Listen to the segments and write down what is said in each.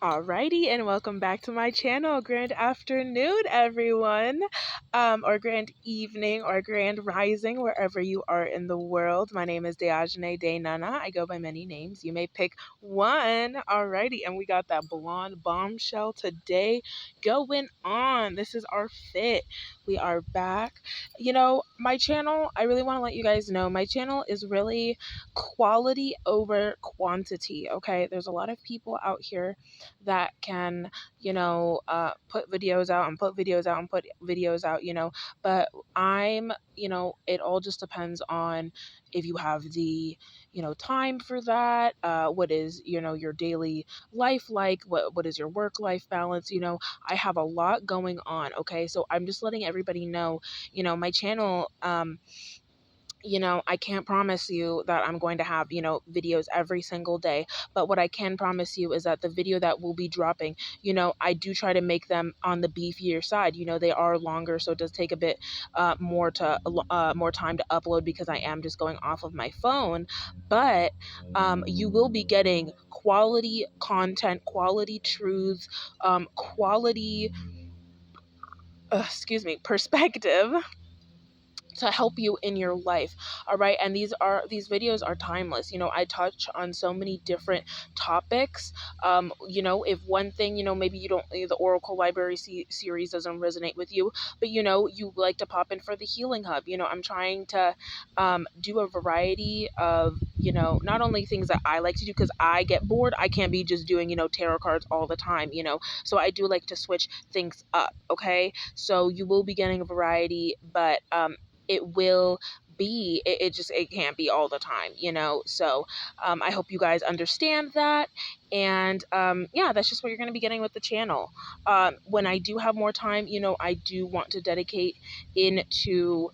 Alrighty, and welcome back to my channel. Grand afternoon, everyone, or grand evening, or grand rising, wherever you are in the world. My name is Deajane De Nana. I go by many names. You may pick one. Alrighty, and we got that blonde bombshell today going on. This is our fit. We are back. My channel, I really want to let you guys know, my channel is really quality over quantity, okay? There's a lot of people out here that can, put videos out and put videos out and put videos out, but it all just depends on if you have the, time for that, what is, your daily life like, what is your work life balance, I have a lot going on, okay? So I'm just letting everybody know, my channel, I can't promise you that I'm going to have, videos every single day. But what I can promise you is that the video that will be dropping, I do try to make them on the beefier side. They are longer, so it does take a bit more time to upload because I am just going off of my phone. But you will be getting quality content, quality truths, quality, perspective to help you in your life. All right, and these videos are timeless. I touch on so many different topics. If one thing, maybe you don't, the Oracle Library series doesn't resonate with you, but you like to pop in for the Healing Hub. I'm trying to do a variety of, not only things that I like to do because I get bored. I can't be just doing, tarot cards all the time. So I do like to switch things up. Okay, so you will be getting a variety, but it can't be all the time, so I hope you guys understand that. And yeah, that's just what you're going to be getting with the channel. When I do have more time, I do want to dedicate into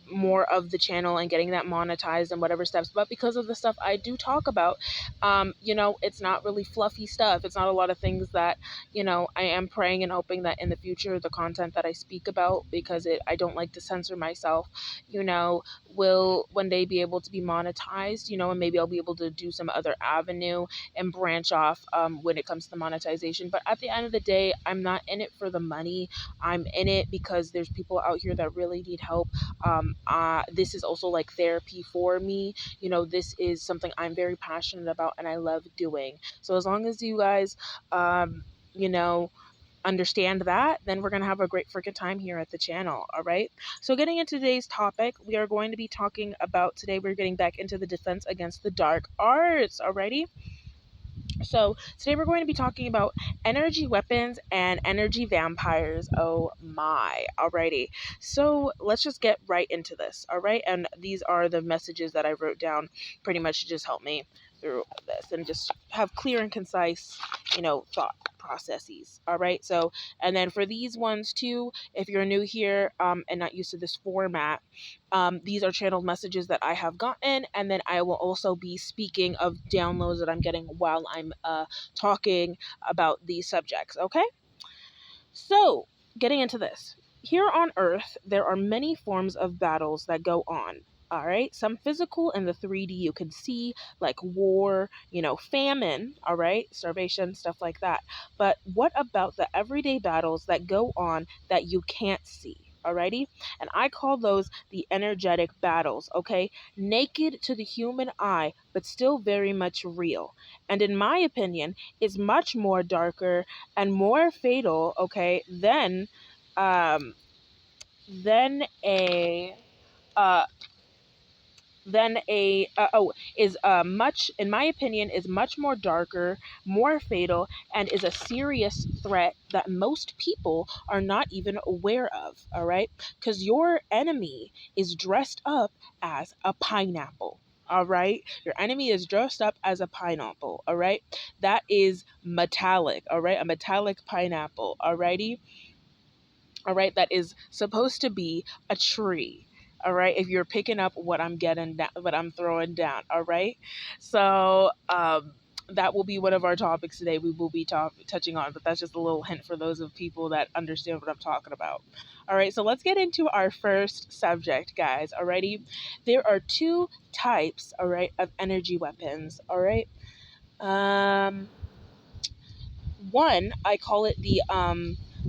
more of the channel and getting that monetized and whatever steps, but because of the stuff I do talk about, it's not really fluffy stuff. It's not a lot of things that, I am praying and hoping that in the future, the content that I speak about, because I don't like to censor myself, will one day be able to be monetized, and maybe I'll be able to do some other avenue and branch off when it comes to the monetization. But at the end of the day, I'm not in it for the money. I'm in it because there's people out here that really need help. This is also like therapy for me. This is something I'm very passionate about and I love doing. So as long as you guys, you know, understand that, then we're going to have a great freaking time here at the channel. All right. So getting into today's topic, we are going to be talking about today, we're getting back into the defense against the dark arts. Alrighty. So today we're going to be talking about energy weapons and energy vampires. Oh my. Alrighty. So let's just get right into this. All right. And these are the messages that I wrote down pretty much to just help me through this and just have clear and concise, thought processes. All right. So, and then for these ones too, if you're new here and not used to this format, these are channeled messages that I have gotten, and then I will also be speaking of downloads that I'm getting while I'm talking about these subjects. Okay, so getting into this. Here on Earth, there are many forms of battles that go on. All right, some physical in the 3D you can see, like war, famine, all right, starvation, stuff like that. But what about the everyday battles that go on that you can't see? Alrighty, and I call those the energetic battles, okay? Naked to the human eye, but still very much real. And in my opinion, is much more darker and more fatal, okay, um, than a uh, is much, in my opinion, is much more darker, more fatal, and is a serious threat that most people are not even aware of. All right, because your enemy is dressed up as a pineapple. All right, your enemy is dressed up as a pineapple. All right, that is metallic. All right, a metallic pineapple. Alrighty, all right, that is supposed to be a tree. All right, if you're picking up what I'm getting down, what I'm throwing down. All right, so that will be one of our topics today. We will be touching on, but that's just a little hint for those of people that understand what I'm talking about. All right, so let's get into our first subject, guys. Alrighty, there are two types, all right, of energy weapons. All right, um, one, I call it the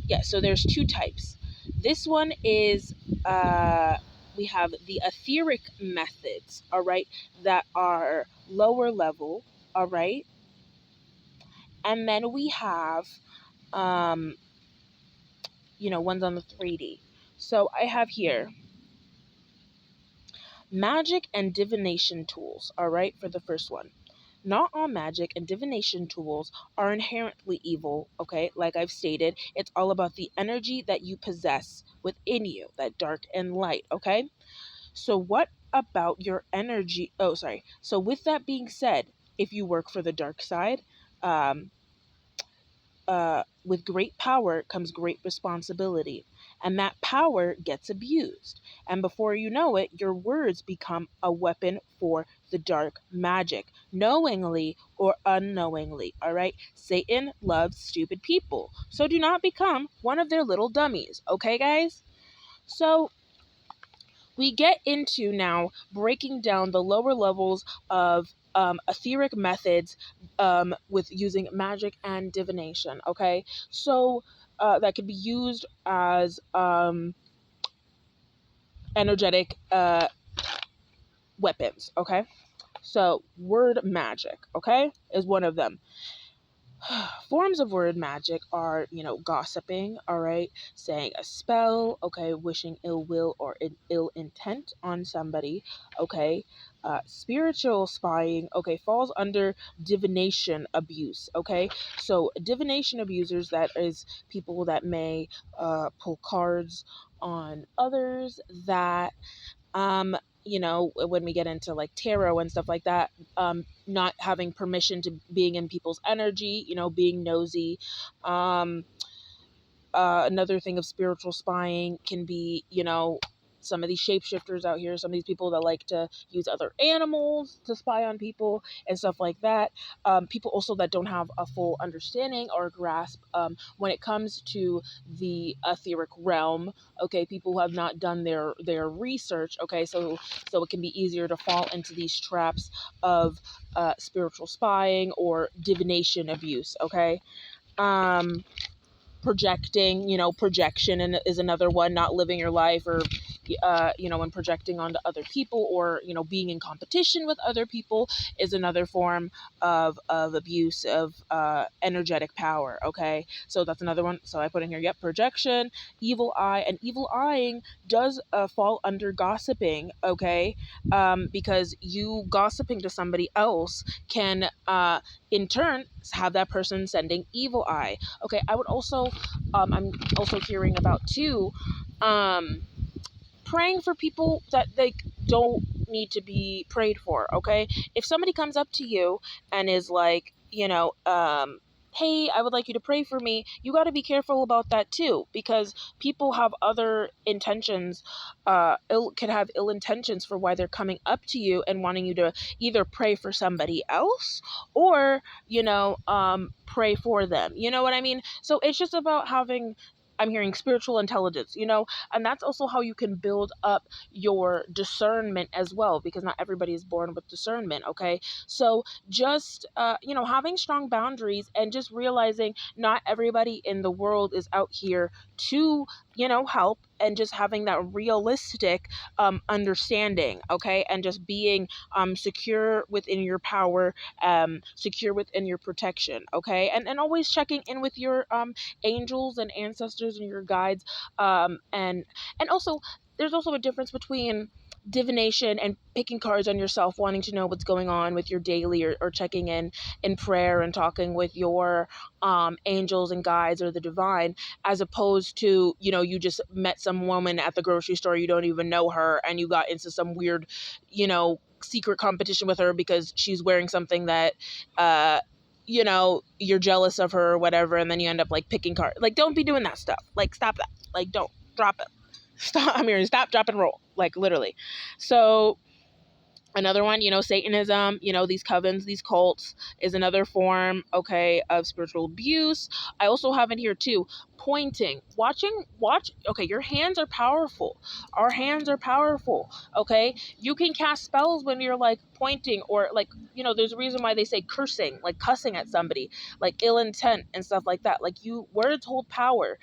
yeah, so there's two types. This one is we have the etheric methods, all right, that are lower level, all right, and then we have um ones on the 3D. So I have here magic and divination tools, all right, for the first one. Not all magic and divination tools are inherently evil, okay? Like I've stated, it's all about the energy that you possess within you, that dark and light, okay? So, what about your energy? Oh, sorry. So, with that being said, if you work for the dark side, um, with great power comes great responsibility. And that power gets abused. And before you know it, your words become a weapon for the dark magic, knowingly or unknowingly. All right? Satan loves stupid people. So do not become one of their little dummies. Okay, guys? So we get into now breaking down the lower levels of etheric methods with using magic and divination. Okay, so that could be used as energetic weapons. Okay, so word magic, okay, is one of them. Forms of word magic are, gossiping, all right, saying a spell, okay, wishing ill will or ill intent on somebody, okay. Spiritual spying, okay, falls under divination abuse, okay. So divination abusers, that is people that may pull cards on others, that when we get into like tarot and stuff like that, not having permission to being in people's energy, being nosy. Um, Another thing of spiritual spying can be, some of these shapeshifters out here, some of these people that like to use other animals to spy on people and stuff like that. People also that don't have a full understanding or grasp when it comes to the etheric realm. Okay, people who have not done their research. Okay, so it can be easier to fall into these traps of spiritual spying or divination abuse. Okay. Um, Projecting, projection and is another one, not living your life, or when projecting onto other people, or being in competition with other people is another form of abuse of energetic power. Okay, so that's another one. So I put in here, yep, projection, evil eye, and evil eyeing does fall under gossiping. Okay, because you gossiping to somebody else can in turn have that person sending evil eye. Okay, I would also I'm also hearing about too, praying for people that they don't need to be prayed for. Okay, if somebody comes up to you and is like, hey, I would like you to pray for me, you got to be careful about that too, because people have other intentions, could have ill intentions for why they're coming up to you and wanting you to either pray for somebody else or, pray for them. You know what I mean? So it's just about having, I'm hearing spiritual intelligence, and that's also how you can build up your discernment as well, because not everybody is born with discernment. Okay, so just having strong boundaries and just realizing not everybody in the world is out here to help, and just having that realistic understanding. Okay, and just being secure within your power, secure within your protection. Okay, and always checking in with your angels and ancestors and your guides, and also there's also a difference between divination and picking cards on yourself, wanting to know what's going on with your daily, or checking in prayer and talking with your angels and guides or the divine, as opposed to you just met some woman at the grocery store, you don't even know her, and you got into some weird secret competition with her because she's wearing something that you're jealous of her or whatever, and then you end up like picking cards. Like, don't be doing that stuff. Like, stop that. Like, don't drop it. Stop. I'm hearing stop, drop, and roll. Like, literally. So Another one, Satanism, these covens, these cults is another form, okay, of spiritual abuse. I also have it here too, pointing, okay, your hands are powerful. Our hands are powerful, okay? You can cast spells when you're like pointing, or like, there's a reason why they say cursing, like cussing at somebody, like ill intent and stuff like that. Like, words hold power.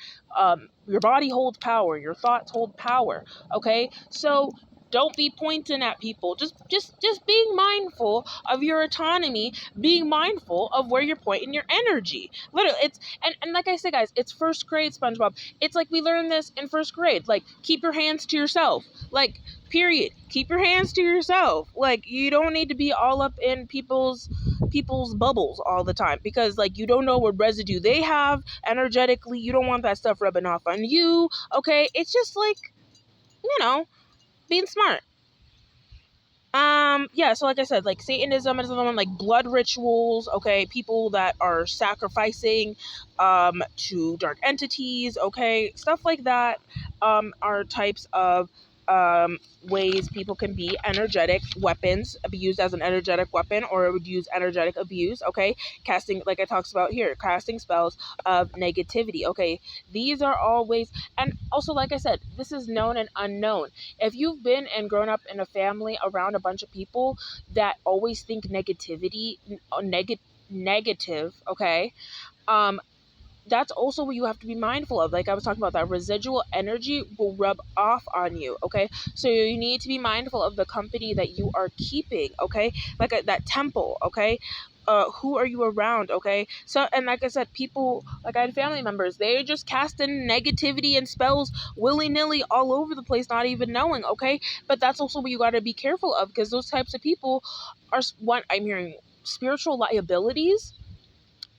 Your body holds power, your thoughts hold power, okay? So don't be pointing at people. Just being mindful of your autonomy, being mindful of where you're pointing your energy. Literally, and like I said, guys, it's first grade SpongeBob. It's like we learned this in first grade. Like, keep your hands to yourself. Like, period. Keep your hands to yourself. Like, you don't need to be all up in people's bubbles all the time, because like you don't know what residue they have energetically. You don't want that stuff rubbing off on you. Okay? It's just like, being smart. Yeah, so like I said, like Satanism is another one, like blood rituals, okay, people that are sacrificing to dark entities, okay, stuff like that are types of ways people can be energetic weapons, be used as an energetic weapon, or it would use energetic abuse, okay, casting, like I talked about here, casting spells of negativity, okay, these are all ways. And also, like I said, this is known and unknown. If you've been and grown up in a family around a bunch of people that always think negative, okay, um, that's also what you have to be mindful of. Like I was talking about, that residual energy will rub off on you, okay? So you need to be mindful of the company that you are keeping, okay? Like that temple, okay? Who are you around, okay? So, and like I said, people, like I had family members, they're just casting negativity and spells willy-nilly all over the place, not even knowing, okay? But that's also what you got to be careful of, because those types of people are, one, I'm hearing, spiritual liabilities,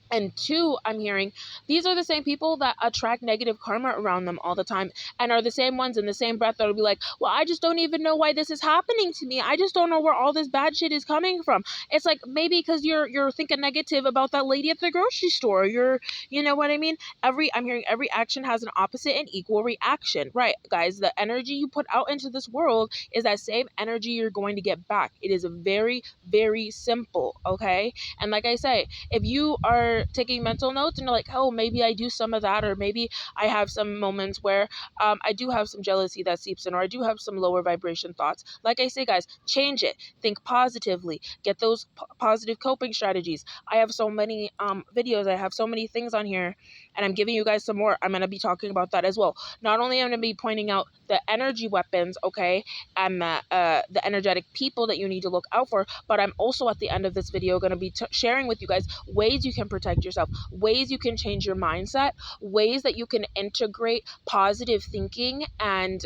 and two, I'm hearing these are the same people that attract negative karma around them all the time, and are the same ones in the same breath that'll be like, well, I just don't even know why this is happening to me. I just don't know where all this bad shit is coming from. It's like, maybe because you're thinking negative about that lady at the grocery store. You know what I mean? I'm hearing every action has an opposite and equal reaction. Right, guys, the energy you put out into this world is that same energy you're going to get back. It is very, very simple, okay? And like I say, if you are taking mental notes and you're like, oh, maybe I do some of that, or maybe I have some moments where I do have some jealousy that seeps in, or I do have some lower vibration thoughts. Like I say, guys, change it. Think positively. Get those positive coping strategies. I have so many videos. I have so many things on here, and I'm giving you guys some more. I'm going to be talking about that as well. Not only am I going to be pointing out the energy weapons, okay, and the energetic people that you need to look out for, but I'm also at the end of this video going to be sharing with you guys ways you can protect yourself, ways you can change your mindset, ways that you can integrate positive thinking and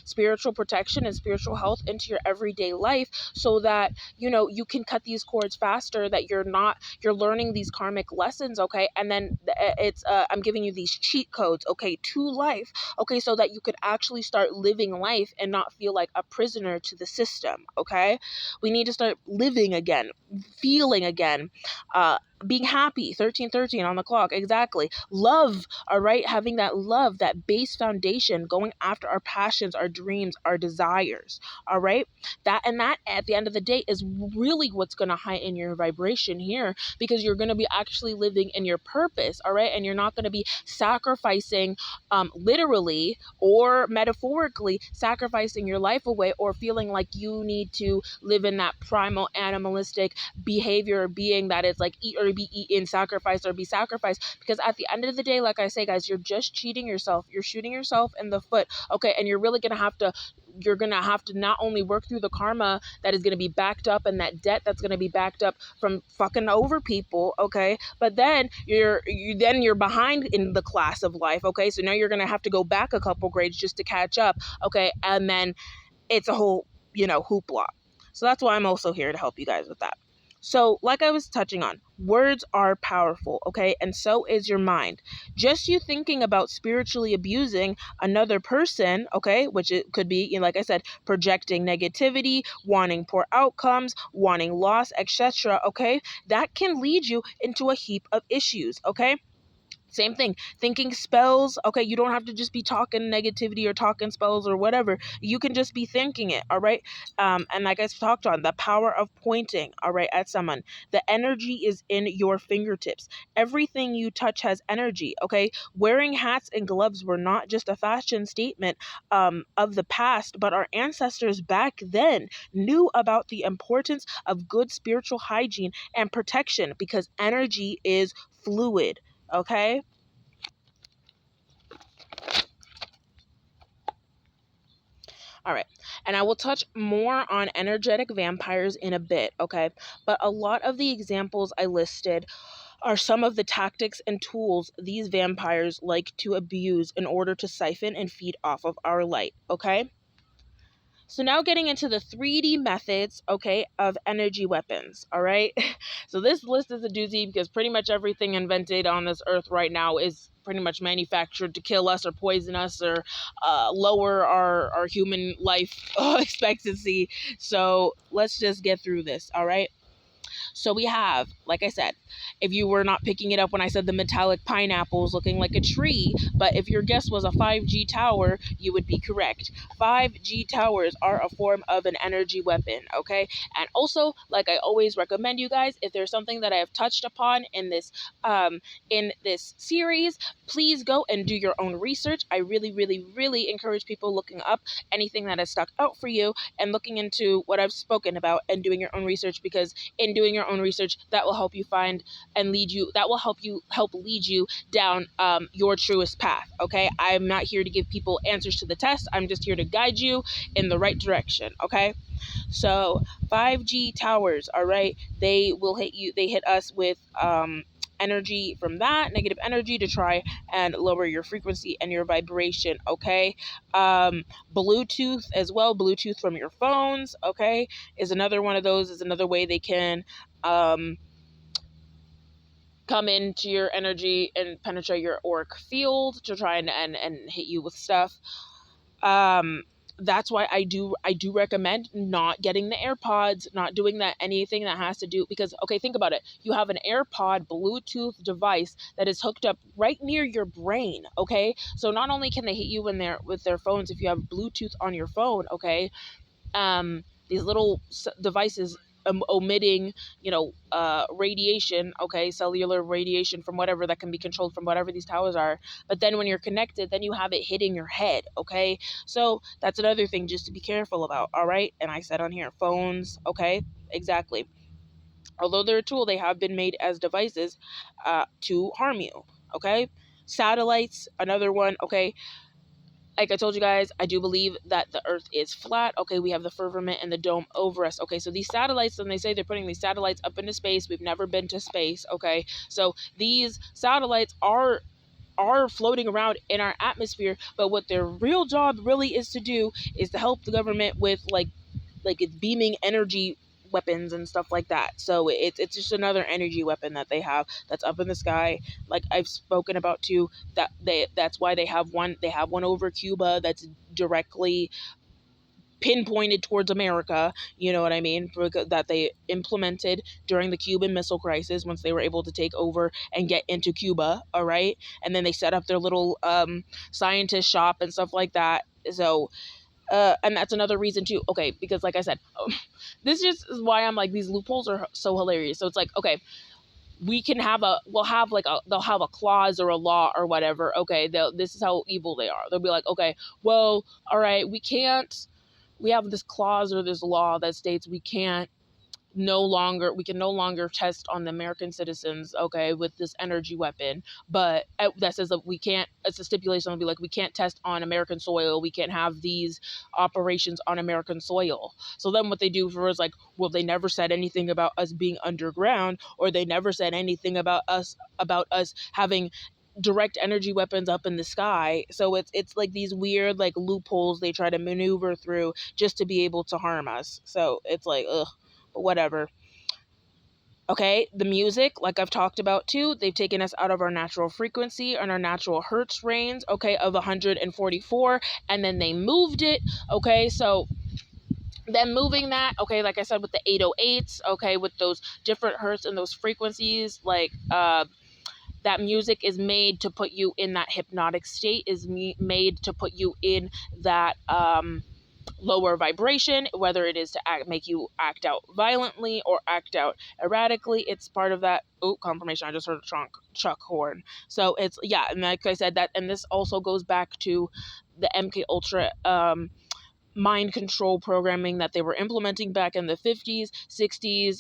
spiritual protection and spiritual health into your everyday life, so that you can cut these cords faster, that you're learning these karmic lessons, okay? And then I'm giving you these cheat codes, okay, to life, okay, so that you could actually start living life and not feel like a prisoner to the system, okay? We need to start living again, feeling again, being happy. 1313 on the clock, exactly. Love, all right? Having that love, that base foundation, going after our passions, our dreams, our desires, all right? That at the end of the day is really what's going to heighten your vibration here, because you're going to be actually living in your purpose, all right? And you're not going to be sacrificing, literally or metaphorically sacrificing your life away, or feeling like you need to live in that primal animalistic behavior or being that it's like eat or be eaten, sacrifice or be sacrificed. Because at the end of the day, like I say, guys, you're just cheating yourself. You're shooting yourself in the foot, okay? And you're gonna have to not only work through the karma that is going to be backed up, and that debt that's going to be backed up from fucking over people, okay? But then you're behind in the class of life, okay? So now you're going to have to go back a couple grades just to catch up, okay? And then it's a whole, hoopla. So that's why I'm also here to help you guys with that. So, like I was touching on, words are powerful, okay? And so is your mind. Just you thinking about spiritually abusing another person, okay, which it could be, like I said, projecting negativity, wanting poor outcomes, wanting loss, etc., okay? That can lead you into a heap of issues, okay? Same thing, thinking spells. Okay, you don't have to just be talking negativity or talking spells or whatever. You can just be thinking it, all right? And like I talked on, the power of pointing, all right, at someone. The energy is in your fingertips. Everything you touch has energy, okay? Wearing hats and gloves were not just a fashion statement of the past, but our ancestors back then knew about the importance of good spiritual hygiene and protection because energy is fluid. Okay. All right. And I will touch more on energetic vampires in a bit. Okay. But a lot of the examples I listed are some of the tactics and tools these vampires like to abuse in order to siphon and feed off of our light. Okay. So now getting into the 3D methods, okay, of energy weapons, all right? So this list is a doozy because pretty much everything invented on this earth right now is pretty much manufactured to kill us or poison us or lower our human life expectancy. So let's just get through this, all right? So we have, like I said, if you were not picking it up when I said the metallic pineapples looking like a tree, but if your guess was a 5G tower, you would be correct. 5G towers are a form of an energy weapon, okay? And also, like I always recommend you guys, if there's something that I have touched upon in this series, please go and do your own research. I really, really, really encourage people looking up anything that has stuck out for you and looking into what I've spoken about and doing your own research, because in doing your own research, that will help you find and lead you, that will help lead you down your truest path. Okay, I'm not here to give people answers to the test. I'm just here to guide you in the right direction. Okay, so 5G towers, all right, they will hit you, they hit us with energy from that negative energy to try and lower your frequency and your vibration. Okay, Bluetooth as well, Bluetooth from your phones, okay, is another one of those, is another way they can um come into your energy and penetrate your auric field to try and hit you with stuff. um that's why I do recommend not getting the AirPods, not doing that, anything that has to do, because okay, think about it, you have an AirPod Bluetooth device that is hooked up right near your brain. Okay, so not only can they hit you in there with their phones if you have Bluetooth on your phone, okay, these little devices omitting, radiation, okay, cellular radiation from whatever that can be controlled from whatever these towers are. But then when you're connected, then you have it hitting your head, okay? So that's another thing just to be careful about, all right? And I said on here, phones, okay? Exactly. Although they're a tool, they have been made as devices to harm you, okay? Satellites, another one, okay? Like I told you guys, I do believe that the earth is flat. Okay, we have the firmament and the dome over us. Okay, so these satellites, when they say they're putting these satellites up into space, we've never been to space. Okay, so these satellites are floating around in our atmosphere, but what their real job really is to do is to help the government with like it's beaming energy weapons and stuff like that. So it's just another energy weapon that they have that's up in the sky. Like I've spoken about too, that's why they have one over Cuba that's directly pinpointed towards America, you know what I mean? That they implemented during the Cuban Missile Crisis once they were able to take over and get into Cuba, all right? And then they set up their little scientist shop and stuff like that. So and that's another reason too. Okay, because like I said, this just is why I'm like, these loopholes are so hilarious. So it's like, okay, they'll have a clause or a law or whatever. Okay, this is how evil they are. They'll be like, okay, well, all right, we have this clause or this law that states we can no longer test on the American citizens, okay, with this energy weapon. But that says that we can't, it's a stipulation, it'll be like, we can't test on American soil, we can't have these operations on American soil. So then what they do for is like, well, they never said anything about us being underground, or they never said anything about us having direct energy weapons up in the sky. So it's like these weird like loopholes they try to maneuver through just to be able to harm us. So it's like, ugh, but whatever. Okay, the music, like I've talked about too, they've taken us out of our natural frequency and our natural hertz range, okay, of 144, and then they moved it, okay, so then moving that, okay, like I said, with the 808s, okay, with those different hertz and those frequencies, like That music is made to put you in that hypnotic state, is made to put you in that lower vibration, whether it is to make you act out violently or act out erratically. It's part of that. Oh, confirmation, I just heard a Chuck horn. So it's, yeah, and like I said, that, and this also goes back to the MK Ultra mind control programming that they were implementing back in the 50s, 60s,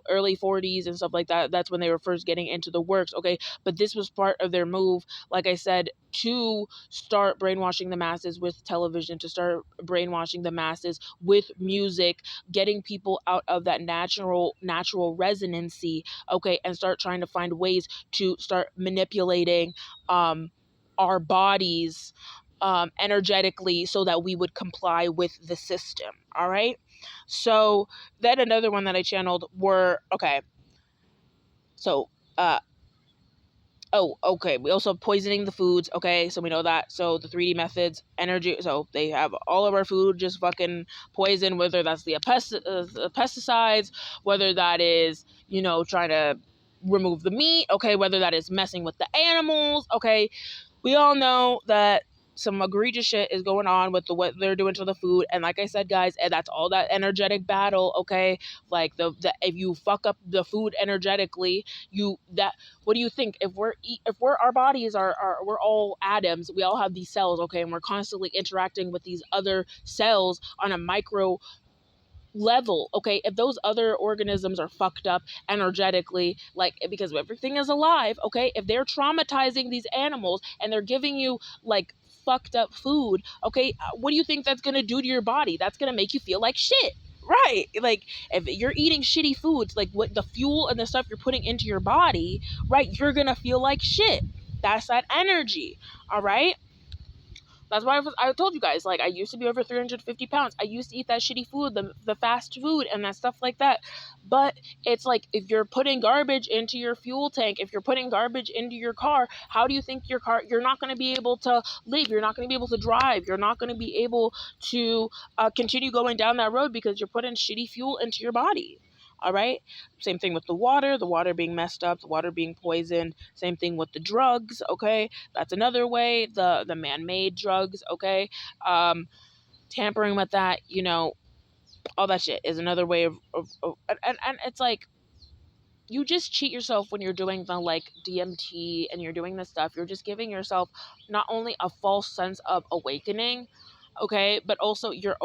early 40s and stuff like that. That's when they were first getting into the works, okay? But this was part of their move, like I said, to start brainwashing the masses with television, to start brainwashing the masses with music, getting people out of that natural resonancy, okay, and start trying to find ways to start manipulating our bodies energetically so that we would comply with the system. All right. So then another one that I channeled were, okay. So, oh, okay. We also have poisoning the foods. Okay. So we know that. So the 3D methods, energy. So they have all of our food just fucking poison, whether that's the pesticides, whether that is, trying to remove the meat. Okay. Whether that is messing with the animals. Okay. We all know that some egregious shit is going on with what they're doing to the food, and like I said, guys, and that's all that energetic battle, okay? Like the if you fuck up the food energetically, what do you think? If we're our bodies are we're all atoms, we all have these cells, okay, and we're constantly interacting with these other cells on a micro level, okay? If those other organisms are fucked up energetically, like, because everything is alive, okay? If they're traumatizing these animals and they're giving you like fucked up food, okay, what do you think that's gonna do to your body? That's gonna make you feel like shit. Right. Like, if you're eating shitty foods, like what the fuel and the stuff you're putting into your body, right, you're gonna feel like shit. That's that energy. All right. That's why I told you guys, like, I used to be over 350 pounds. I used to eat that shitty food, the fast food and that stuff like that. But it's like, if you're putting garbage into your fuel tank, if you're putting garbage into your car, how do you think you're not going to be able to live? You're not going to be able to drive. You're not going to be able to continue going down that road because you're putting shitty fuel into your body. All right. Same thing with the water being messed up, the water being poisoned. Same thing with the drugs. Okay. That's another way. The man-made drugs. Okay. Tampering with that, all that shit is another way of and it's like, you just cheat yourself when you're doing the like DMT and you're doing this stuff. You're just giving yourself not only a false sense of awakening, okay, but also you're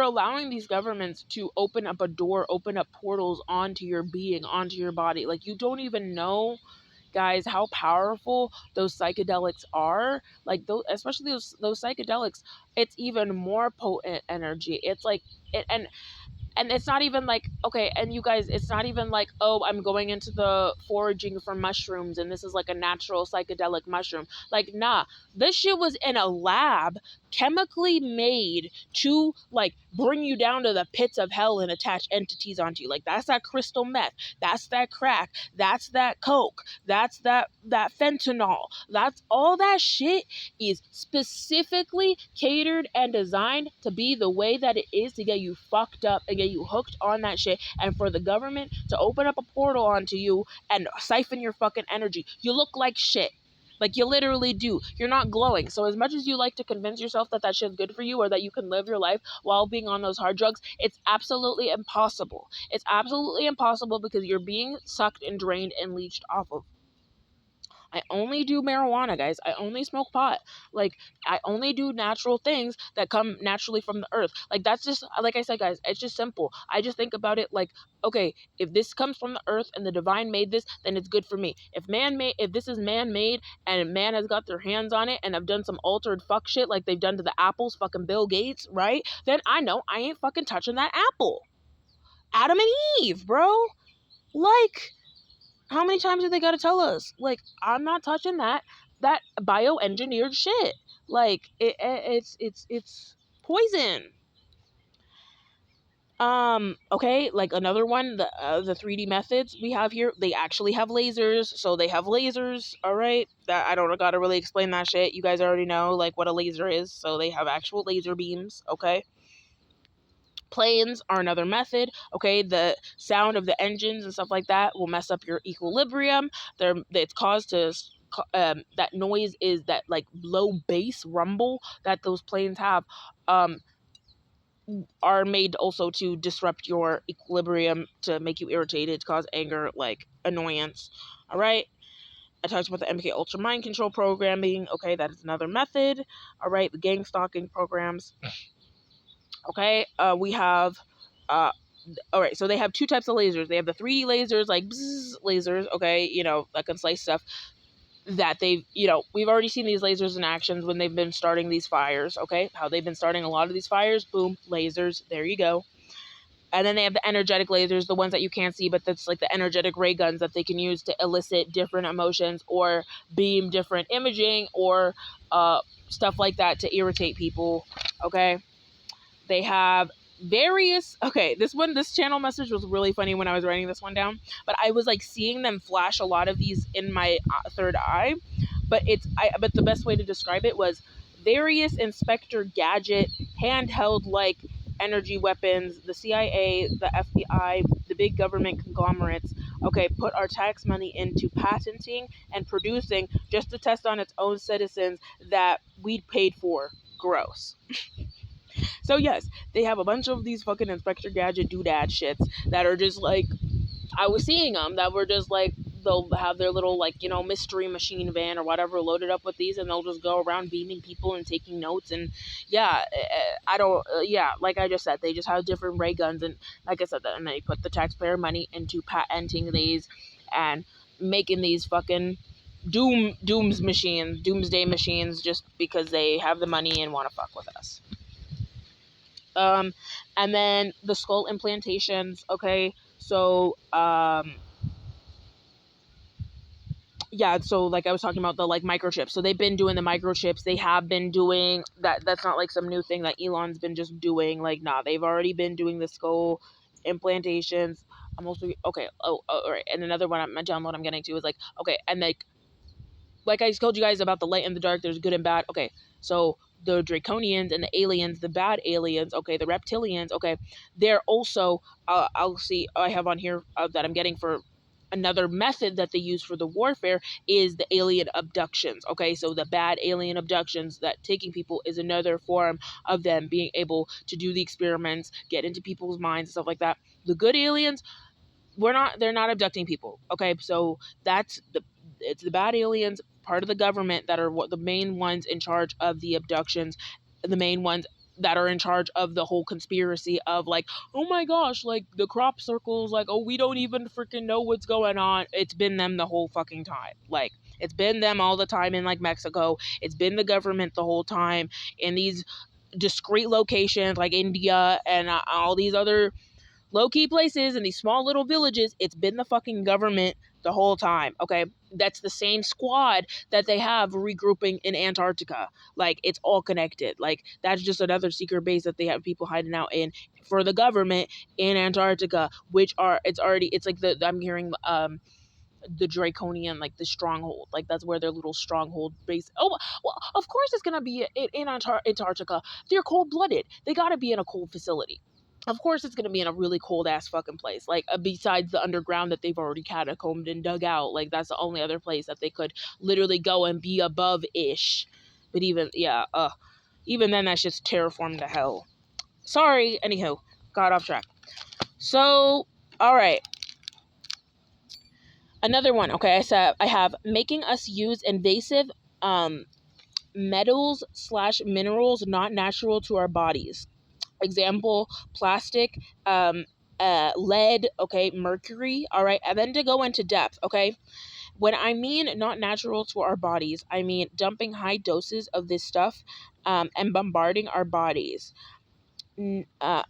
allowing these governments to open up a door, open up portals onto your being, onto your body. Like, you don't even know, guys, how powerful those psychedelics are. Like, especially those psychedelics, it's even more potent energy. It's like it, and it's not even like, okay, and you guys, it's not even like, oh, I'm going into the foraging for mushrooms and this is like a natural psychedelic mushroom. Like, nah, this shit was in a lab, chemically made to like bring you down to the pits of hell and attach entities onto you. Like, that's that crystal meth, that's that crack, that's that coke, that's that fentanyl, that's all that shit is specifically catered and designed to be the way that it is, to get you fucked up and get you hooked on that shit, and for the government to open up a portal onto you and siphon your fucking energy. You look like shit. Like, you literally do. You're not glowing. So as much as you like to convince yourself that shit's good for you or that you can live your life while being on those hard drugs, it's absolutely impossible. It's absolutely impossible because you're being sucked and drained and leached off of. I only do marijuana, guys. I only smoke pot. Like, I only do natural things that come naturally from the earth. Like, that's just, like I said, guys, it's just simple. I just think about it like, okay, if this comes from the earth and the divine made this, then it's good for me. If this is man-made and man has got their hands on it and have done some altered fuck shit like they've done to the apples, fucking Bill Gates, right? Then I know I ain't fucking touching that apple. Adam and Eve, bro. Like, how many times do they gotta tell us? Like, I'm not touching that bioengineered shit. Like, it's poison. Okay, like another one, the 3D methods we have here, they actually have lasers. So they have lasers, all right? That I don't gotta really explain that shit. You guys already know like what a laser is. So they have actual laser beams, okay? Planes are another method. Okay, the sound of the engines and stuff like that will mess up your equilibrium. It's caused to that noise is that like low bass rumble that those planes have. Are made also to disrupt your equilibrium, to make you irritated, to cause anger, like annoyance. All right. I talked about the MK Ultra mind control programming. Okay, that is another method. All right, the gang stalking programs. Okay, we have all right, so they have two types of lasers. They have the 3D lasers, like bzzz lasers, okay, that can slice stuff. That we've already seen these lasers in actions when they've been starting these fires, okay? How they've been starting a lot of these fires, boom, lasers, there you go. And then they have the energetic lasers, the ones that you can't see, but that's like the energetic ray guns that they can use to elicit different emotions or beam different imaging or stuff like that to irritate people, okay? They have this channel message was really funny when I was writing this one down, but I was like seeing them flash a lot of these in my third eye, but but the best way to describe it was various Inspector Gadget handheld like energy weapons. The CIA, the FBI, the big government conglomerates, okay, put our tax money into patenting and producing just to test on its own citizens that we'd paid for. Gross. So yes, they have a bunch of these fucking Inspector Gadget doodad shits that are just like, I was seeing them that were just like, they'll have their little like, mystery machine van or whatever loaded up with these, and they'll just go around beaming people and taking notes. And yeah, I don't, yeah, like I just said, they just have different ray guns, and like I said, and they put the taxpayer money into patenting these and making these fucking doomsday machines just because they have the money and want to fuck with us. And then the skull implantations, okay, so yeah, so like I was talking about the like microchips. So they've been doing the microchips. They have been doing that. That's not like some new thing that Elon's been just doing. Like, nah, they've already been doing the skull implantations. I'm also okay. Oh, all right. And another one, my download I'm getting to is like, okay, and like I told you guys about the light and the dark, there's good and bad. Okay, so the Draconians and the aliens, the bad aliens, okay, the reptilians, okay, they're also, I'll see, I have on here that I'm getting for another method that they use for the warfare is the alien abductions, okay, so the bad alien abductions, that taking people is another form of them being able to do the experiments, get into people's minds and stuff like that. The good aliens, they're not abducting people, okay, so it's the bad aliens, part of the government, that are the main ones in charge of the abductions, the main ones that are in charge of the whole conspiracy of like, oh my gosh, like the crop circles, like, oh, we don't even freaking know what's going on. It's been them the whole fucking time. Like, it's been them all the time in like Mexico. It's been the government the whole time in these discrete locations like India and all these other low-key places in these small little villages. It's been the fucking government the whole time, okay? That's the same squad that they have regrouping in Antarctica. Like, it's all connected. Like, that's just another secret base that they have people hiding out in for the government in Antarctica, it's like I'm hearing the Draconian, like the stronghold, like that's where their little stronghold base. Oh well, of course it's gonna be in Antarctica. They're cold-blooded. They gotta be in a cold facility. Of course it's going to be in a really cold ass fucking place, like besides the underground that they've already catacombed and dug out. Like, that's the only other place that they could literally go and be above ish. But even then, that's just terraformed to hell. Sorry, anywho, got off track. So, all right, another one. Okay, I said I have making us use invasive metals / minerals not natural to our bodies. Example, plastic, lead, okay, mercury, all right, and then to go into depth, okay, when I mean not natural to our bodies, I mean dumping high doses of this stuff, and bombarding our bodies, Now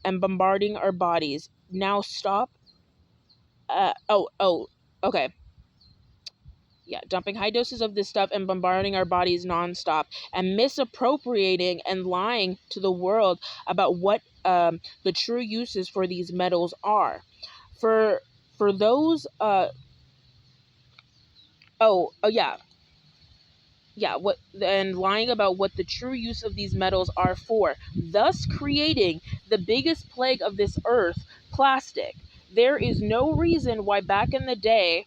stop. Okay. Yeah, dumping high doses of this stuff and bombarding our bodies nonstop, and misappropriating and lying to the world about what the true uses for these metals are. For those what and lying about what the true use of these metals are for, thus creating the biggest plague of this earth, plastic. There is no reason why back in the day,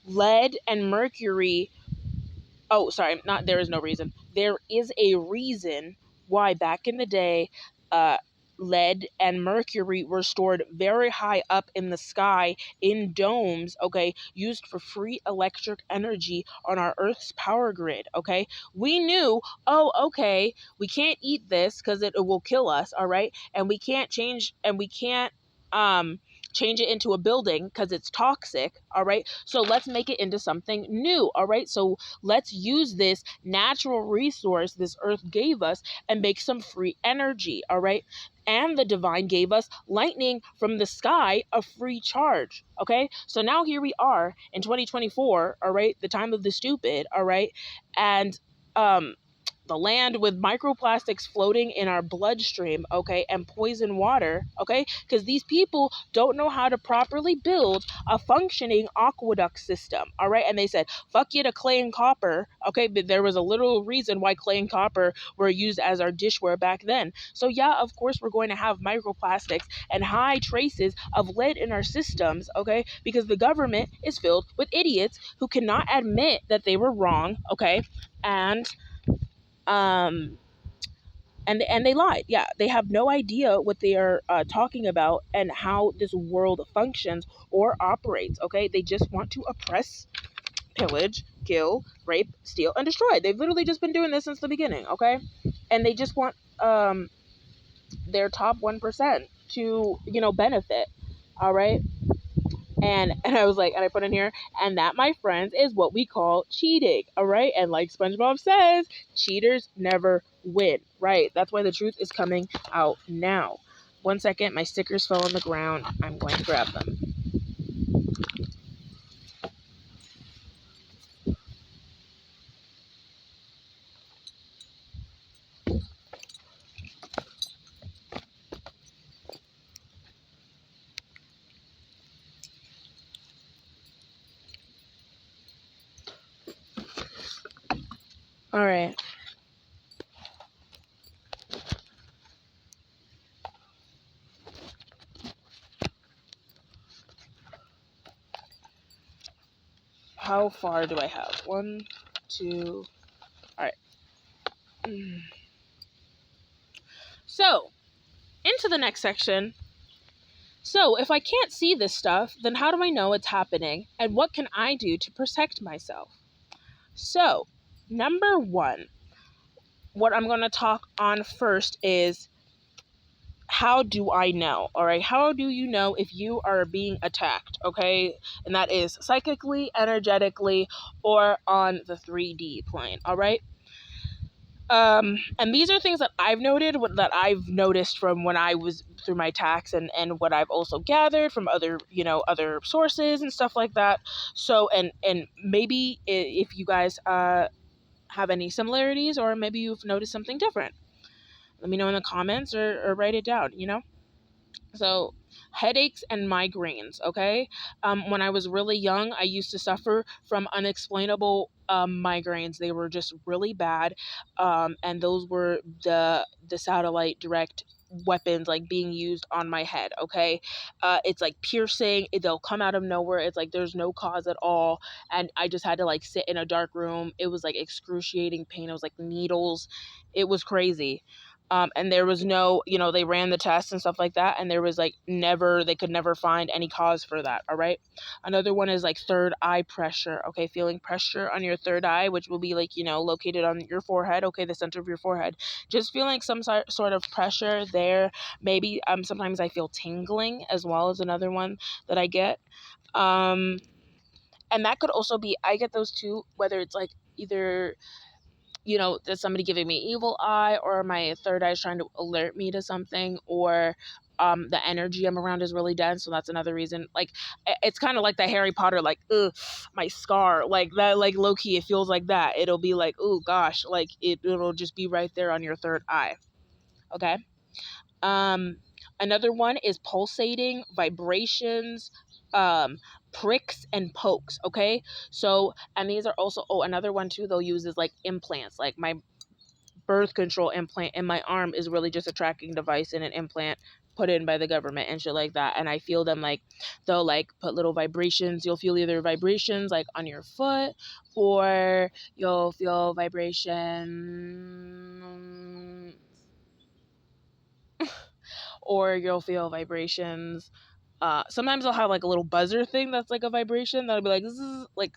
lead and mercury, oh, sorry, not there is no reason. There is a reason why back in the day, uh, lead and mercury were stored very high up in the sky in domes, okay, used for free electric energy on our Earth's power grid, okay? We knew, oh, okay, we can't eat this because it will kill us, all right? And we can't, change it into a building because it's toxic, all right? So let's make it into something new, all right? So let's use this natural resource this earth gave us and make some free energy, all right? And the divine gave us lightning from the sky, a free charge, okay? So now here we are in 2024, all right? The time of the stupid, all right? And the land with microplastics floating in our bloodstream, okay, and poison water, okay, because these people don't know how to properly build a functioning aqueduct system, all right, and they said, fuck you to clay and copper, okay, but there was a little reason why clay and copper were used as our dishware back then. So yeah, of course, we're going to have microplastics and high traces of lead in our systems, okay, because the government is filled with idiots who cannot admit that they were wrong, okay, and um and they lied. Yeah, they have no idea what they are talking about and how this world functions or operates, okay? They just want to oppress, pillage, kill, rape, steal, and destroy. They've literally just been doing this since the beginning, okay? And they just want their top 1% to, benefit, all right? And I was like, and I put in here, and that, my friends, is what we call cheating, all right? And like SpongeBob says, cheaters never win, right? That's why the truth is coming out now. 1 second, my stickers fell on the ground. I'm going to grab them. All right. How far do I have? 1, 2. All right. So, into the next section. So, if I can't see this stuff, then how do I know it's happening? And what can I do to protect myself? So, number one, what I'm going to talk on first is, how do I know? All right. How do you know if you are being attacked? Okay. And that is psychically, energetically, or on the 3D plane. All right. And these are things that I've noticed from when I was through my tax, and what I've also gathered from other sources and stuff like that. So, and maybe if you guys, have any similarities, or maybe you've noticed something different, let me know in the comments, or write it down, So, headaches and migraines, okay? When I was really young, I used to suffer from unexplainable migraines. They were just really bad, and those were the satellite direct weapons like being used on my head, okay? It's like piercing. They'll come out of nowhere. It's like there's no cause at all, and I just had to like sit in a dark room. It was like excruciating pain. It was like needles. It was crazy. And there was no, they ran the tests and stuff like that, and there was like they could never find any cause for that, all right? Another one is like third eye pressure, okay? Feeling pressure on your third eye, which will be like, located on your forehead, okay? The center of your forehead. Just feeling some sort of pressure there. Maybe sometimes I feel tingling as well, as another one that I get. And that could also be, I get those too, whether it's like either there's somebody giving me evil eye, or my third eye is trying to alert me to something, or the energy I'm around is really dense. So that's another reason. Like, it's kind of like that Harry Potter, like, ugh, my scar, like that, like low key, it feels like that. It'll be like, oh gosh, like it'll just be right there on your third eye. Okay. Another one is pulsating, vibrations, um, pricks and pokes. Okay. So, and these are also, another one too, they'll use is like implants. Like my birth control implant in my arm is really just a tracking device and an implant put in by the government and shit like that. And I feel them, like they'll like put little vibrations. You'll feel either vibrations like on your foot, or you'll feel vibration, or you'll feel vibrations. Sometimes I'll have like a little buzzer thing that's like a vibration that'll be like, this is like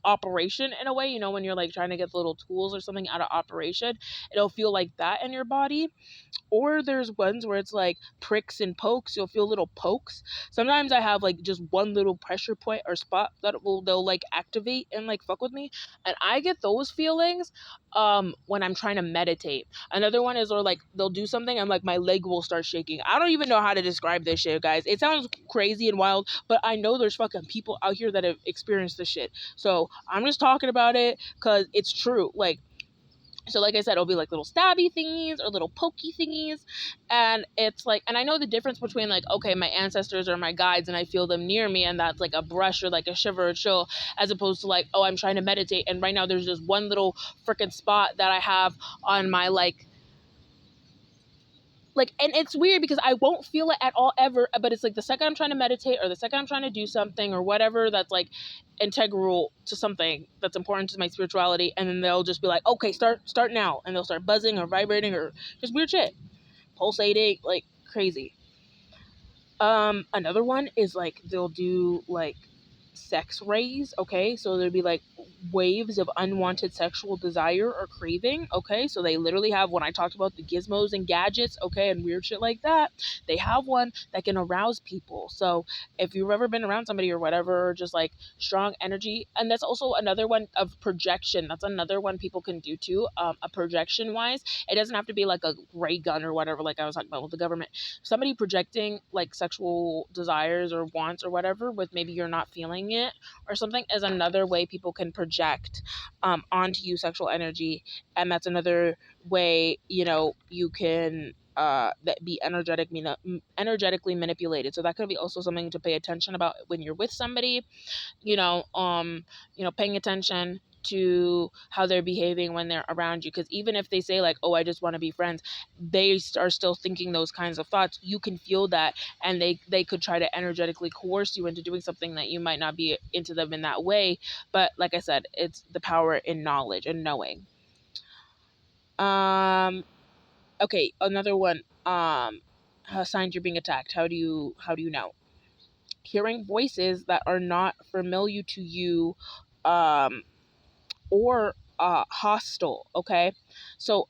operation in a way, you know, when you're like trying to get the little tools or something out of operation, it'll feel like that in your body. Or there's ones where it's like pricks and pokes. You'll feel little pokes. Sometimes I have like just one little pressure point or spot that they'll like activate and like fuck with me, and I get those feelings when I'm trying to meditate. Another one is, or like they'll do something and like my leg will start shaking. I don't even know how to describe this shit, guys. It sounds crazy and wild, but I know there's fucking people out here that have experienced this shit. So I'm just talking about it because it's true. Like, so like I said, it'll be like little stabby thingies or little pokey thingies. And it's like, and I know the difference between like, okay, my ancestors are my guides and I feel them near me, and that's like a brush or like a shiver or chill, as opposed to like, oh, I'm trying to meditate and right now there's just one little freaking spot that I have on my like, and it's weird because I won't feel it at all ever, but it's like the second I'm trying to meditate or the second I'm trying to do something or whatever that's like integral to something that's important to my spirituality, and then they'll just be like, okay, start now, and they'll start buzzing or vibrating or just weird shit, pulsating like crazy. Another one is like they'll do like sex rays, okay? So there'd be like waves of unwanted sexual desire or craving, okay? So they literally have, when I talked about the gizmos and gadgets, okay, and weird shit like that, they have one that can arouse people. So if you've ever been around somebody or whatever, just like strong energy, and that's also another one of projection. That's another one people can do too, a projection wise. It doesn't have to be like a ray gun or whatever, like I was talking about with the government. Somebody projecting like sexual desires or wants or whatever with maybe you're not feeling it or something is another way people can project onto you sexual energy. And that's another way, you know, you can that be energetically manipulated. So that could be also something to pay attention about when you're with somebody, paying attention to how they're behaving when they're around you, because even if they say like, oh, I just want to be friends, they are still thinking those kinds of thoughts. You can feel that, and they could try to energetically coerce you into doing something that you might not be into them in that way. But like I said, it's the power in knowledge and knowing. Okay, another one. Signs you're being attacked. How do you know? Hearing voices that are not familiar to you, um or hostile. Okay, so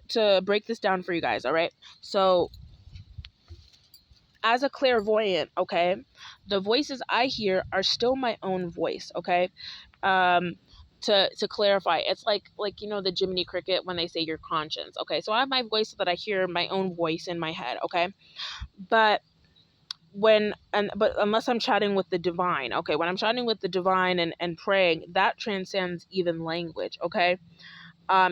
to break this down for you guys, all right, so as a clairvoyant, okay, the voices I hear are still my own voice, okay. um to clarify, it's like the Jiminy Cricket when they say your conscience, okay, so I have my voice that I hear my own voice in my head, okay, but but unless I'm chatting with the divine, okay, when I'm chatting with the divine and praying, that transcends even language, okay.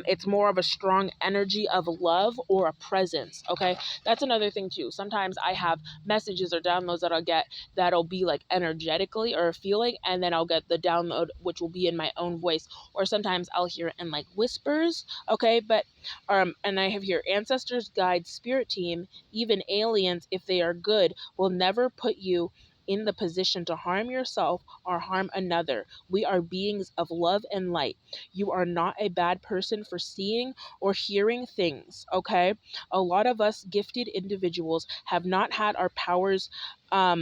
It's more of a strong energy of love or a presence, okay. That's another thing too. Sometimes I have messages or downloads that I'll get that'll be like energetically or a feeling, and then I'll get the download which will be in my own voice, or sometimes I'll hear it in like whispers, okay. But and I have here ancestors, guides, spirit team, even aliens, if they are good, will never put you in the position to harm yourself or harm another. We are beings of love and light. You are not a bad person for seeing or hearing things, okay? A lot of us gifted individuals have not had our powers. A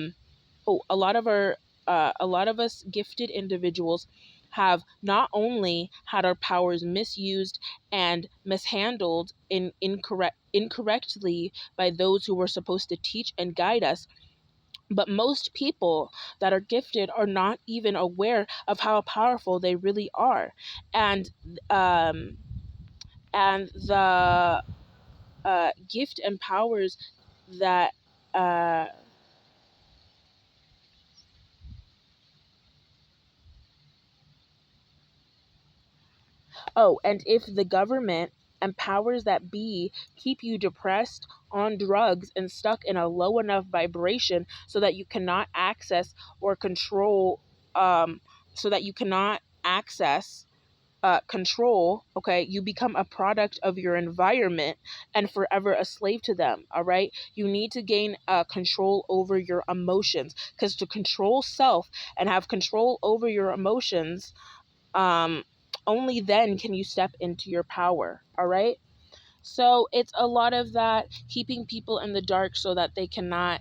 lot of us gifted individuals have not only had our powers misused and mishandled incorrectly by those who were supposed to teach and guide us, but most people that are gifted are not even aware of how powerful they really are. And um, the gift and powers that uh, and if the government and powers that be keep you depressed, on drugs, and stuck in a low enough vibration so that you cannot access or control, so that you cannot access control, okay, you become a product of your environment and forever a slave to them, all right? You need to gain control over your emotions, because to control self and have control over your emotions, um, only then can you step into your power, all right? So it's a lot of that, keeping people in the dark so that they cannot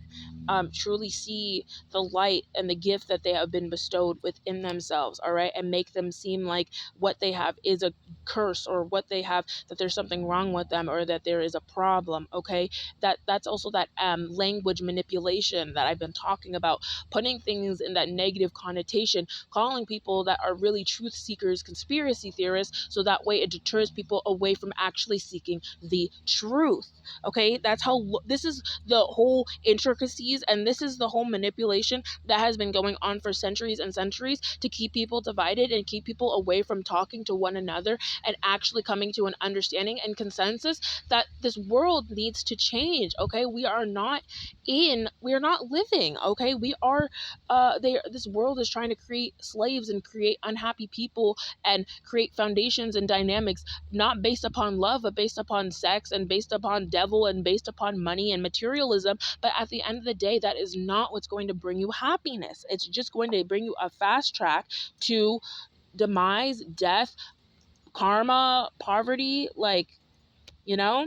truly see the light and the gift that they have been bestowed within themselves, all right? And make them seem like what they have is a curse, or what they have, that there's something wrong with them, or that there is a problem, okay? That's also that language manipulation that I've been talking about, putting things in that negative connotation, calling people that are really truth seekers conspiracy theorists, so that way it deters people away from actually seeking the truth, okay? That's how this is the whole intricacies, and this is the whole manipulation that has been going on for centuries and centuries, to keep people divided and keep people away from talking to one another and actually coming to an understanding and consensus that this world needs to change, okay? We are not living, okay? We are this world is trying to create slaves and create unhappy people and create foundations and dynamics not based upon love, but based upon sex and based upon devil and based upon money and materialism. But at the end of the day, that is not what's going to bring you happiness. It's just going to bring you a fast track to demise, death, karma, poverty, like, you know?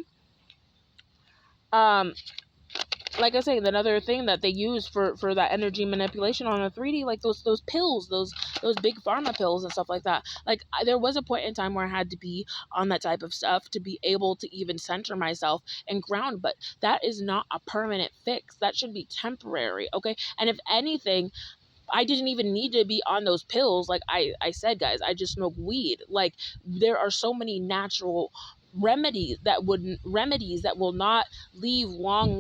Like I say, another thing that they use for that energy manipulation on a 3D, like those pills, those big pharma pills and stuff like that. Like there was a point in time where I had to be on that type of stuff to be able to even center myself and ground, but that is not a permanent fix. That should be temporary, okay? And if anything, I didn't even need to be on those pills. Like I said, guys, I just smoke weed. Like there are so many natural remedies that will not leave long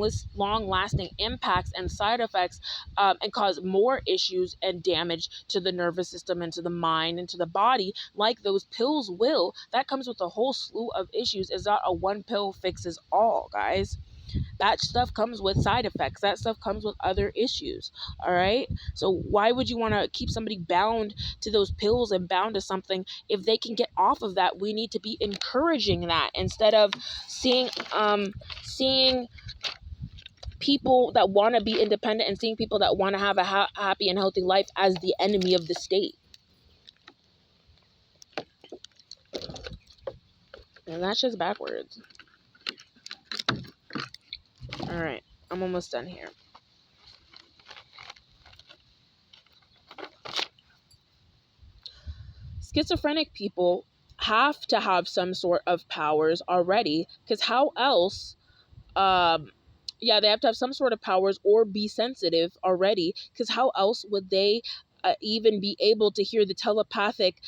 lasting impacts and side effects, and cause more issues and damage to the nervous system and to the mind and to the body, like those pills will. That comes with a whole slew of issues. It's not a one pill fixes all, guys. That stuff comes with side effects. That stuff comes with other issues. All right. So why would you want to keep somebody bound to those pills and bound to something if they can get off of that? We need to be encouraging that instead of seeing people that want to be independent and seeing people that want to have a happy and healthy life as the enemy of the state. And that's just backwards. All right. I'm almost done here. Schizophrenic people have to have some sort of powers already, because how else, yeah, they have to have some sort of powers or be sensitive already, because how else would they even be able to hear the telepathic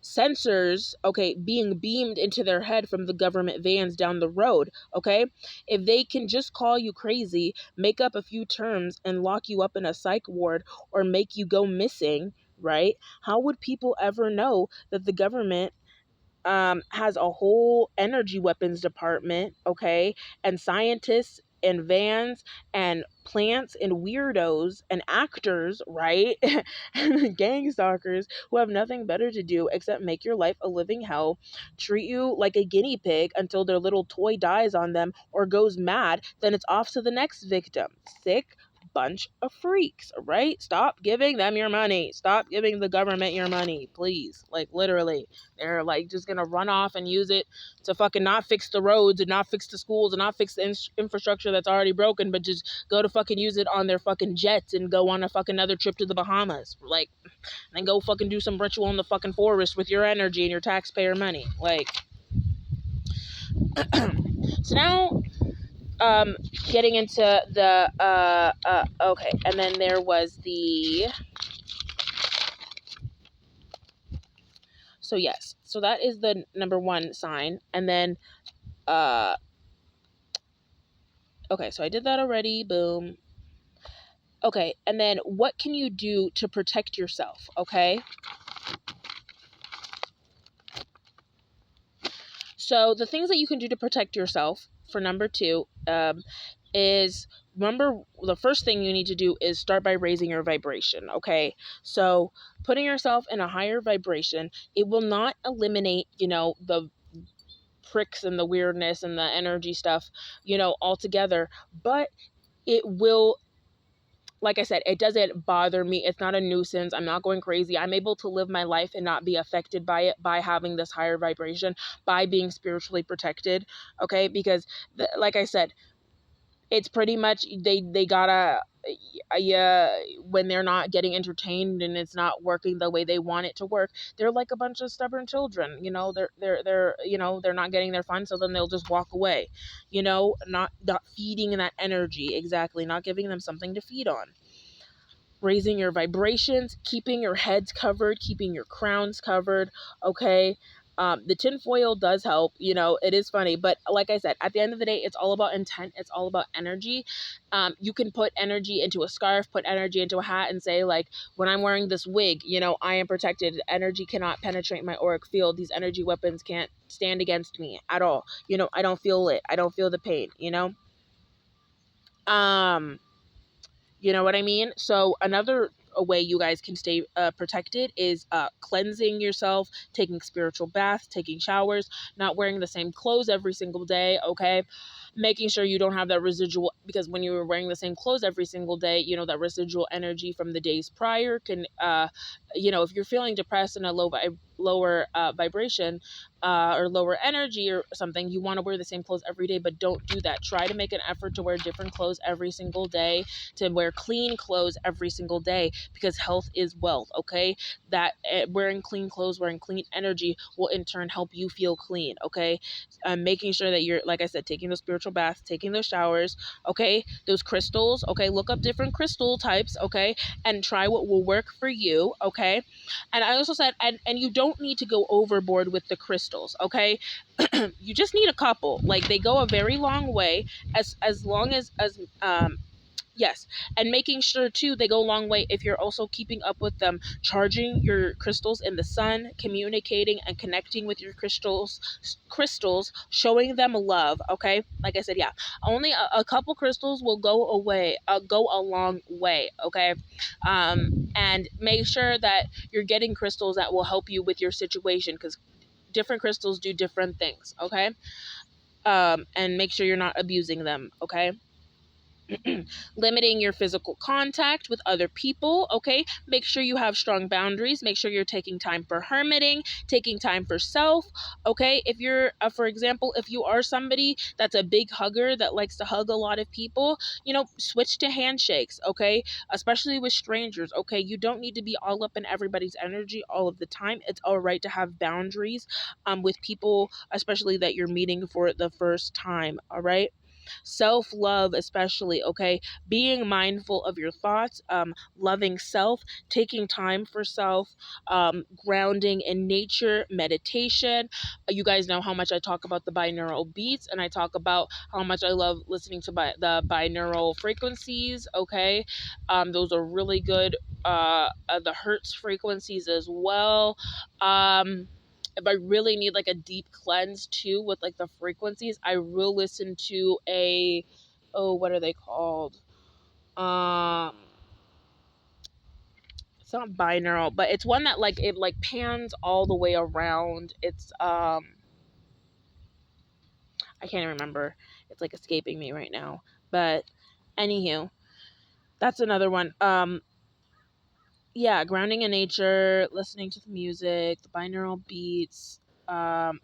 sensors, okay, being beamed into their head from the government vans down the road, okay? If they can just call you crazy, make up a few terms, and lock you up in a psych ward or make you go missing, right? How would people ever know that the government has a whole energy weapons department, okay, and scientists and vans and plants and weirdos and actors, right? And gang stalkers who have nothing better to do except make your life a living hell, treat you like a guinea pig until their little toy dies on them or goes mad, then it's off to the next victim. Sick bunch of freaks, right? Stop giving them your money. Stop giving the government your money, please. Like literally. They're like just gonna run off and use it to fucking not fix the roads and not fix the schools and not fix the infrastructure that's already broken, but just go to fucking use it on their fucking jets and go on a fucking other trip to the Bahamas. Like, and go fucking do some ritual in the fucking forest with your energy and your taxpayer money. Like, so now, getting into the, okay, and then there was the, so yes, so that is the number one sign, and then, okay, so I did that already, boom. Okay, and then what can you do to protect yourself, okay? So the things that you can do to protect yourself, for number two, is remember, the first thing you need to do is start by raising your vibration, okay? So putting yourself in a higher vibration, it will not eliminate, the pricks and the weirdness and the energy stuff, altogether, but it will, like I said, it doesn't bother me. It's not a nuisance. I'm not going crazy. I'm able to live my life and not be affected by it, by having this higher vibration, by being spiritually protected, okay? Because like I said, it's pretty much they gotta, yeah, when they're not getting entertained and it's not working the way they want it to work, they're like a bunch of stubborn children. They're not getting their fun, so then they'll just walk away. Not feeding that energy, exactly, not giving them something to feed on. Raising your vibrations, keeping your heads covered, keeping your crowns covered, okay? The tinfoil does help, it is funny, but like I said, at the end of the day, it's all about intent, it's all about energy. You can put energy into a scarf, put energy into a hat, and say, like, when I'm wearing this wig, I am protected. Energy cannot penetrate my auric field. These energy weapons can't stand against me at all. I don't feel it. I don't feel the pain, Um, you know what I mean? So another a way you guys can stay protected is cleansing yourself, taking spiritual baths, taking showers, not wearing the same clothes every single day, okay? Making sure you don't have that residual, because when you're wearing the same clothes every single day, that residual energy from the days prior can, if you're feeling depressed and a lower vibration, or lower energy or something, you want to wear the same clothes every day, but don't do that. Try to make an effort to wear different clothes every single day, to wear clean clothes every single day, because health is wealth, okay? That wearing clean clothes, wearing clean energy will in turn help you feel clean, okay? Making sure that you're, like I said, taking those spiritual baths, taking those showers, okay? Those crystals, okay? Look up different crystal types, okay? And try what will work for you, okay? And I also said, and you don't need to go overboard with the crystals, okay? You just need a couple. Like, they go a very long way, as long as yes, and making sure too they go a long way if you're also keeping up with them, charging your crystals in the sun, communicating and connecting with your crystals, showing them love, okay? Like I said, yeah, only a couple crystals will go a long way, okay? And make sure that you're getting crystals that will help you with your situation, because different crystals do different things, okay? And make sure you're not abusing them, okay? Limiting your physical contact with other people, okay? Make sure you have strong boundaries. Make sure you're taking time for hermiting, taking time for self, okay? If you're, for example, if you are somebody that's a big hugger that likes to hug a lot of people, switch to handshakes, okay? Especially with strangers, okay? You don't need to be all up in everybody's energy all of the time. It's all right to have boundaries with people, especially that you're meeting for the first time, all right? Self-love, especially, okay? Being mindful of your thoughts, loving self, taking time for self, grounding in nature, meditation. You guys know how much I talk about the binaural beats, and I talk about how much I love listening to the binaural frequencies, okay? Those are really good. The hertz frequencies as well. If I really need like a deep cleanse too with like the frequencies, I will listen to what are they called? Um, it's not binaural, but it's one that like it like pans all the way around. It's I can't remember. It's like escaping me right now. But anywho, that's another one. Yeah, grounding in nature, listening to the music, the binaural beats. Oh,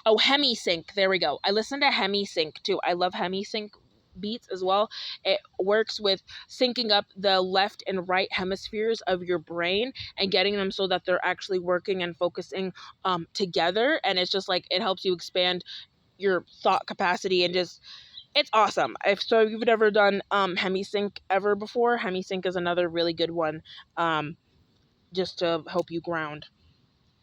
HemiSync. There we go. I listen to HemiSync too. I love HemiSync beats as well. It works with syncing up the left and right hemispheres of your brain and getting them so that they're actually working and focusing together. And it's just like it helps you expand your thought capacity, and just it's awesome. If you've never done HemiSync ever before, HemiSync is another really good one, just to help you ground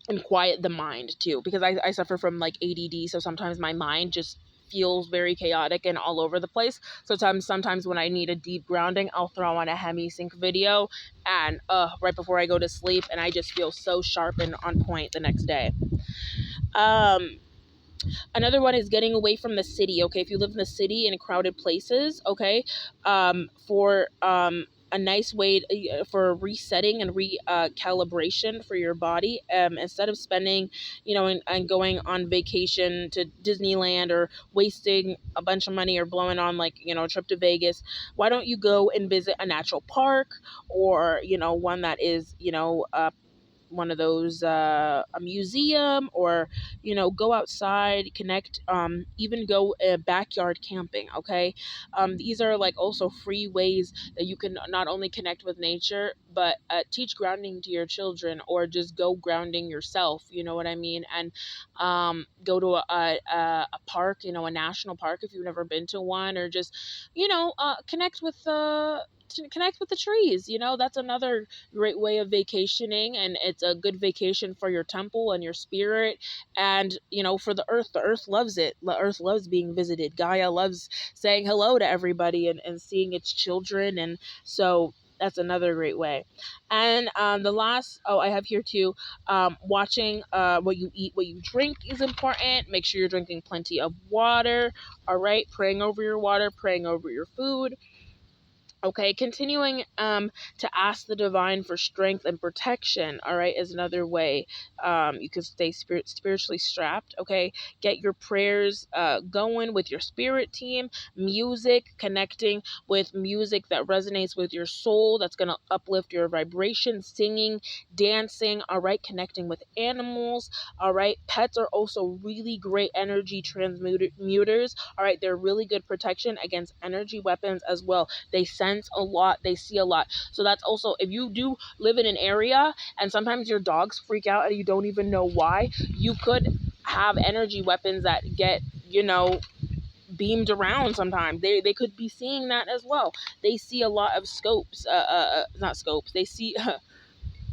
and quiet the mind too, because I suffer from like ADD, so sometimes my mind just feels very chaotic and all over the place. So sometimes when I need a deep grounding, I'll throw on a HemiSync video, and right before I go to sleep, and I just feel so sharp and on point the next day. um Another one is getting away from the city. Okay, if you live in the city in crowded places, okay, for a nice way for resetting and recalibration for your body. Instead of spending, and going on vacation to Disneyland or wasting a bunch of money or blowing on like a trip to Vegas, why don't you go and visit a natural park, or one that is one of those a museum, or go outside, connect, even go backyard camping. Okay, these are like also free ways that you can not only connect with nature, but teach grounding to your children, or just go grounding yourself, you know what I mean. And go to a park, a national park if you've never been to one, or just connect with to connect with the trees. That's another great way of vacationing, and it's a good vacation for your temple and your spirit. And for the earth loves it. The earth loves being visited. Gaia loves saying hello to everybody, and seeing its children. And so that's another great way. And the last, I have here too, watching what you eat, what you drink is important. Make sure you're drinking plenty of water. All right, praying over your water, praying over your food. Okay, continuing to ask the divine for strength and protection, all right, is another way you can stay spiritually strapped. Okay, get your prayers going with your spirit team. Music, connecting with music that resonates with your soul, that's going to uplift your vibration. Singing, dancing, all right, connecting with animals. All right, pets are also really great energy transmuters. All right, they're really good protection against energy weapons as well. They sense a lot, they see a lot. So that's also, if you do live in an area and sometimes your dogs freak out and you don't even know why, you could have energy weapons that get, beamed around sometimes. They could be seeing that as well. They see a lot of scopes, not scopes, they see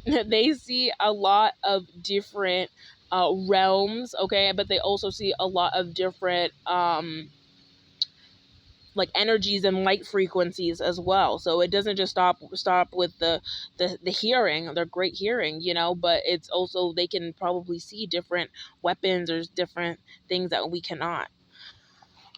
they see a lot of different realms, okay, but they also see a lot of different like energies and light frequencies as well. So it doesn't just stop with the hearing. They're great hearing, but it's also, they can probably see different weapons or different things that we cannot.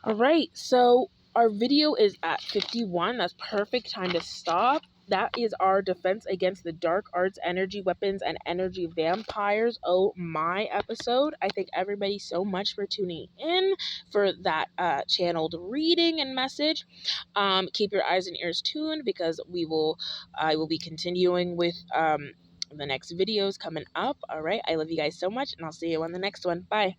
All right, so our video is at 51. That's perfect time to stop. That is our defense against the dark arts, energy weapons, and energy vampires. Oh my episode. I thank everybody so much for tuning in for that channeled reading and message. Keep your eyes and ears tuned, because I will be continuing with the next videos coming up. All right, I love you guys so much, and I'll see you on the next one. Bye.